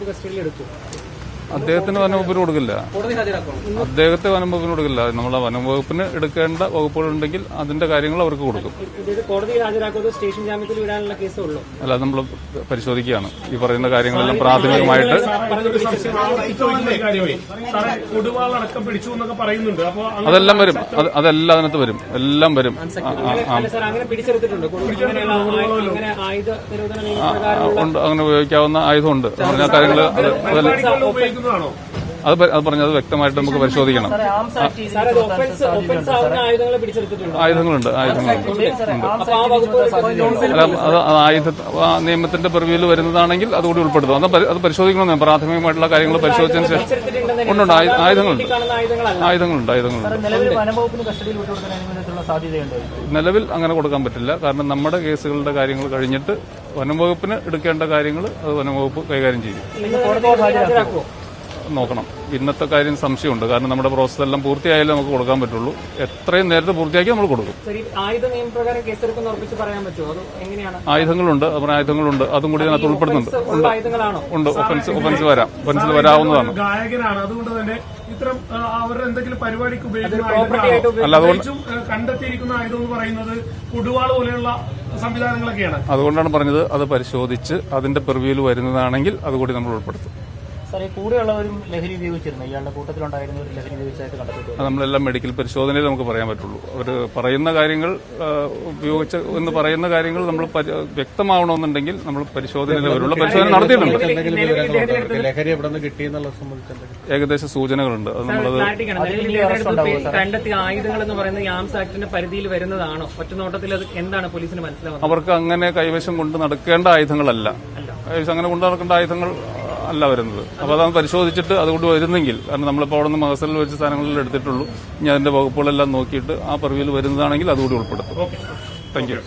കസ്റ്റഡിയിൽ എടുത്തു. അദ്ദേഹത്തിന് വനംവകുപ്പിന് കൊടുക്കില്ല. അദ്ദേഹത്തെ വനംവകുപ്പിന് കൊടുക്കില്ല. നമ്മളെ വനംവകുപ്പിന് എടുക്കേണ്ട വകുപ്പുകളുണ്ടെങ്കിൽ അതിന്റെ കാര്യങ്ങൾ അവർക്ക് കൊടുക്കും. കോടതിയിൽ ഹാജരാക്കുന്നത് സ്റ്റേഷൻ ജാമ്യത്തിൽ വിടാനുള്ള കേസേ ഉള്ളൂ. അല്ല, നമ്മൾ പരിശോധിക്കുകയാണ് ഈ പറയുന്ന കാര്യങ്ങളെല്ലാം പ്രാഥമികമായിട്ട്. അതെല്ലാം വരും, അതെല്ലാം അതിനകത്ത് വരും, എല്ലാം വരും. ഉണ്ട്, അങ്ങനെ ഉപയോഗിക്കാവുന്ന ആയുധമുണ്ട്. പറഞ്ഞ കാര്യങ്ങൾ അത് പറഞ്ഞത് വ്യക്തമായിട്ട് നമുക്ക് പരിശോധിക്കണം. ആയുധങ്ങളുണ്ട്. നിയമത്തിന്റെ പരിധിയിൽ വരുന്നതാണെങ്കിൽ അതുകൂടി ഉൾപ്പെടുത്തും. അത് പരിശോധിക്കണം. പ്രാഥമികമായിട്ടുള്ള കാര്യങ്ങൾ പരിശോധിച്ചതിന് ശേഷം ഉണ്ട്. ആയുധങ്ങളുണ്ട്. നിലവിൽ അങ്ങനെ കൊടുക്കാൻ പറ്റില്ല. കാരണം നമ്മുടെ കേസുകളുടെ കാര്യങ്ങൾ കഴിഞ്ഞിട്ട് വനംവകുപ്പിന് എടുക്കേണ്ട കാര്യങ്ങൾ അത് വനംവകുപ്പ് കൈകാര്യം ചെയ്യും. നോക്കണം. ഇന്നത്തെ കാര്യം സംശയമുണ്ട്. കാരണം നമ്മുടെ പ്രോസസ് എല്ലാം പൂർത്തിയായാലേ നമുക്ക് കൊടുക്കാൻ പറ്റുള്ളൂ. എത്രയും നേരത്തെ പൂർത്തിയാക്കി നമ്മൾ കൊടുക്കും. ആയുധങ്ങളുണ്ട്. ആയുധങ്ങളുണ്ട്. അതും കൂടി അതിനകത്ത് ഉൾപ്പെടുന്നുണ്ട്. ഉണ്ട്. ഒഫൻസ് വരാം. ഒഫൻസിൽ വരാവുന്നതാണ്. ഗായകനാണ്, അതുകൊണ്ട് തന്നെ ഇത്തരം അവരുടെ എന്തെങ്കിലും പരിപാടിക്ക് അല്ല, അതുകൊണ്ട് കണ്ടെത്തിയിരിക്കുന്ന ആയുധം എന്ന് പറയുന്നത് കുടുവാൾ പോലെയുള്ള സംവിധാനങ്ങളൊക്കെയാണ്. അതുകൊണ്ടാണ് പറഞ്ഞത് അത് പരിശോധിച്ച് അതിന്റെ പ്രിവ്യൂവിൽ വരുന്നതാണെങ്കിൽ അതുകൂടി നമ്മൾ ഉൾപ്പെടുത്തും. സാറേ, കൂടെയുള്ളവരും ലഹരി ഉപയോഗിച്ചിരുന്നു. ഇയാളുടെ കൂട്ടത്തിലുണ്ടായിരുന്ന ഒരു ലഹരി ഉപയോഗിച്ചായിട്ട് കണ്ടെത്തി. നമ്മളെല്ലാം മെഡിക്കൽ പരിശോധനയിൽ നമുക്ക് പറയാൻ പറ്റുള്ളൂ. അവർ പറയുന്ന കാര്യങ്ങൾ ഉപയോഗിച്ച എന്ന് പറയുന്ന കാര്യങ്ങൾ നമ്മൾ വ്യക്തമാവണമെന്നുണ്ടെങ്കിൽ നമ്മൾ പരിശോധനയിലുള്ള പരിശോധന നടത്തിയിട്ടുണ്ട്. ലഹരി എവിടെ നിന്ന് കിട്ടിയെന്നുള്ള സംബന്ധിച്ച് ഏകദേശം സൂചനകളുണ്ട്. അത് നമ്മളത് കണ്ടെത്തിയ ആയുധങ്ങൾ എന്ന് പറയുന്നത് ഈ ആംസ് ആക്ടിന്റെ പരിധിയിൽ വരുന്നതാണോ? ഒറ്റനോട്ടത്തിൽ അത് എന്താണ് പോലീസിന് മനസ്സിലാവുന്നത്? അവർക്ക് അങ്ങനെ കൈവശം കൊണ്ട് നടക്കേണ്ട ആയുധങ്ങളല്ല. കൈവശം അങ്ങനെ കൊണ്ട് നടക്കേണ്ട ആയുധങ്ങൾ അല്ല വരുന്നത്. അപ്പോൾ അതാണ് പരിശോധിച്ചിട്ട് അതുകൊണ്ട് വരുന്നെങ്കിൽ, കാരണം നമ്മളിപ്പോൾ അവിടെ നിന്ന് മഹസറിൽ വെച്ച സാധനങ്ങളിൽ എടുത്തിട്ടുള്ളൂ. ഇനി അതിന്റെ വകുപ്പുകളെല്ലാം നോക്കിയിട്ട് ആ പരിധിയിൽ വരുന്നതാണെങ്കിൽ അതുകൂടി ഉൾപ്പെടുത്തും. Thank you.